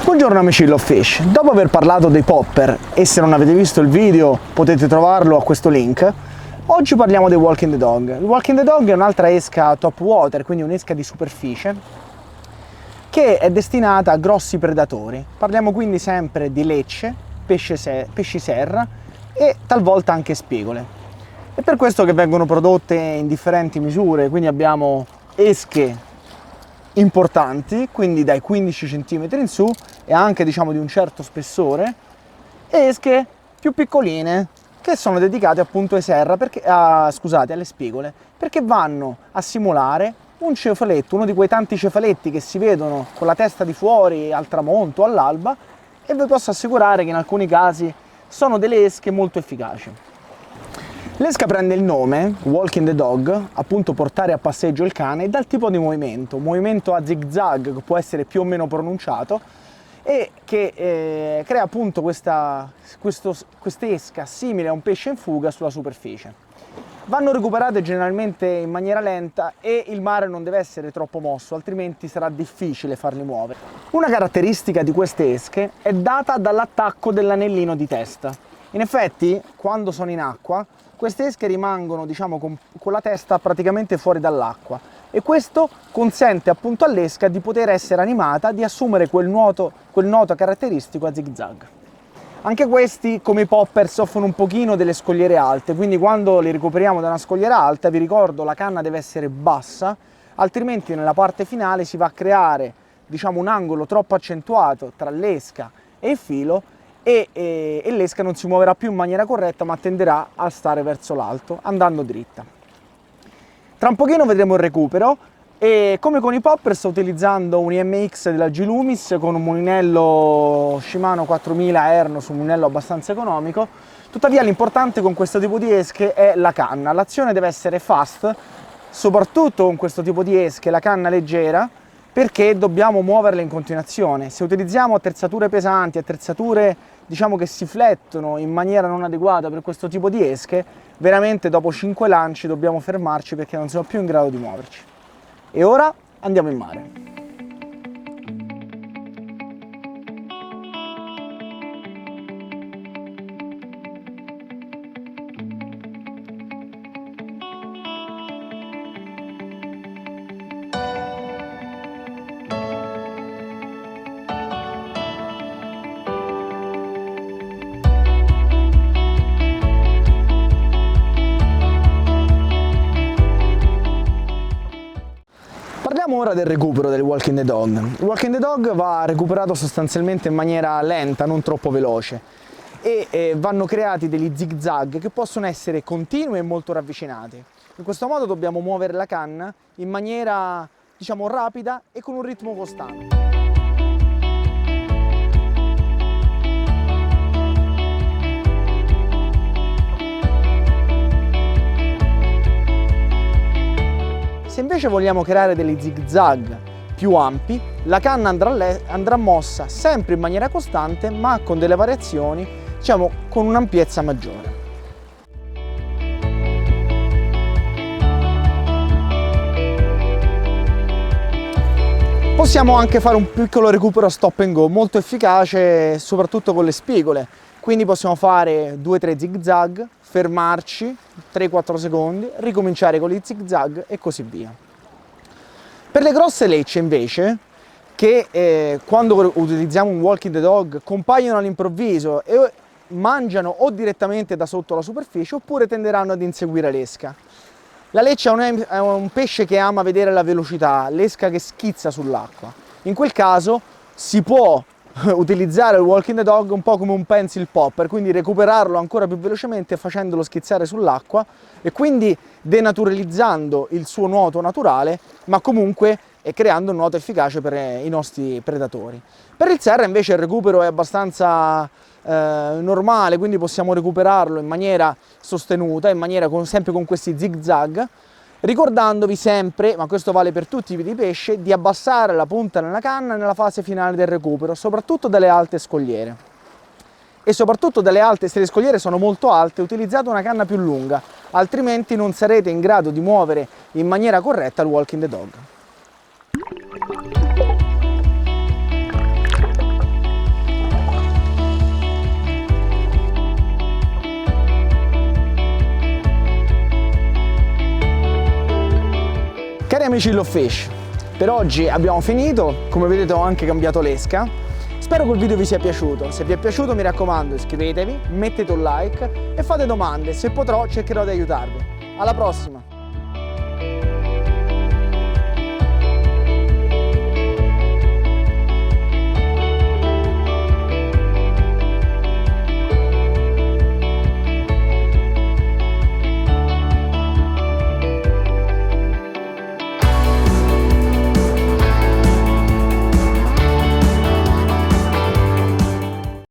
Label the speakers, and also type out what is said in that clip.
Speaker 1: Buongiorno amici di Love Fish, dopo aver parlato dei popper e se non avete visto il video potete trovarlo a questo link, oggi parliamo dei Walking the Dog. Il Walking the Dog è un'altra esca top water, quindi un'esca di superficie che è destinata a grossi predatori. Parliamo quindi sempre di lecce, pesci serra e talvolta anche spigole. È per questo che vengono prodotte in differenti misure, quindi abbiamo esche importanti, quindi dai 15 cm in su e anche di un certo spessore, e esche più piccoline che sono dedicate appunto ai serra alle spigole, perché vanno a simulare un cefaletto, uno di quei tanti cefaletti che si vedono con la testa di fuori al tramonto o all'alba, e vi posso assicurare che in alcuni casi sono delle esche molto efficaci. L'esca prende il nome, Walking the Dog, appunto portare a passeggio il cane, dal tipo di movimento a zigzag che può essere più o meno pronunciato e che crea appunto quest'esca simile a un pesce in fuga sulla superficie. Vanno recuperate generalmente in maniera lenta e il mare non deve essere troppo mosso, altrimenti sarà difficile farli muovere. Una caratteristica di queste esche è data dall'attacco dell'anellino di testa. In effetti, quando sono in acqua, queste esche rimangono con la testa praticamente fuori dall'acqua, e questo consente appunto all'esca di poter essere animata, di assumere quel nuoto caratteristico a zigzag. Anche questi, come i popper, soffrono un pochino delle scogliere alte, quindi quando li recuperiamo da una scogliera alta, vi ricordo, la canna deve essere bassa, altrimenti nella parte finale si va a creare un angolo troppo accentuato tra l'esca e il filo, e l'esca non si muoverà più in maniera corretta, ma tenderà a stare verso l'alto, andando dritta. Tra un pochino vedremo il recupero, e come con i popper sto utilizzando un IMX della G-Loomis con un mulinello Shimano 4000 Erno, su un mulinello abbastanza economico. Tuttavia l'importante con questo tipo di esche è la canna. L'azione deve essere fast, soprattutto con questo tipo di esche, la canna leggera, perché dobbiamo muoverle in continuazione. Se utilizziamo attrezzature pesanti, attrezzature che si flettono in maniera non adeguata per questo tipo di esche, veramente dopo 5 lanci dobbiamo fermarci perché non siamo più in grado di muoverci. E ora andiamo in mare. Parliamo ora del recupero del Walking the Dog. Il Walking the Dog va recuperato sostanzialmente in maniera lenta, non troppo veloce, e vanno creati degli zigzag che possono essere continui e molto ravvicinati. In questo modo dobbiamo muovere la canna in maniera rapida e con un ritmo costante. Se invece vogliamo creare degli zigzag più ampi, la canna andrà mossa sempre in maniera costante, ma con delle variazioni, con un'ampiezza maggiore. Possiamo anche fare un piccolo recupero stop and go, molto efficace soprattutto con le spigole. Quindi possiamo fare 2-3 zigzag, fermarci 3-4 secondi, ricominciare con gli zigzag e così via. Per le grosse lecce invece, che quando utilizziamo un Walking the Dog compaiono all'improvviso e mangiano o direttamente da sotto la superficie oppure tenderanno ad inseguire l'esca. La lecce è un pesce che ama vedere la velocità, l'esca che schizza sull'acqua. In quel caso si può utilizzare il Walking the Dog un po' come un pencil popper, quindi recuperarlo ancora più velocemente facendolo schizzare sull'acqua e quindi denaturalizzando il suo nuoto naturale, ma comunque creando un nuoto efficace per i nostri predatori. Per il serra invece il recupero è abbastanza normale, quindi possiamo recuperarlo in maniera sostenuta, sempre con questi zigzag, ricordandovi sempre, ma questo vale per tutti i tipi di pesce, di abbassare la punta della canna nella fase finale del recupero, soprattutto dalle alte scogliere. E soprattutto dalle alte, se le scogliere sono molto alte, utilizzate una canna più lunga, altrimenti non sarete in grado di muovere in maniera corretta il Walking the Dog. Cari amici di Love Fish, per oggi abbiamo finito, come vedete ho anche cambiato l'esca. Spero che il video vi sia piaciuto, se vi è piaciuto mi raccomando iscrivetevi, mettete un like e fate domande, se potrò cercherò di aiutarvi. Alla prossima!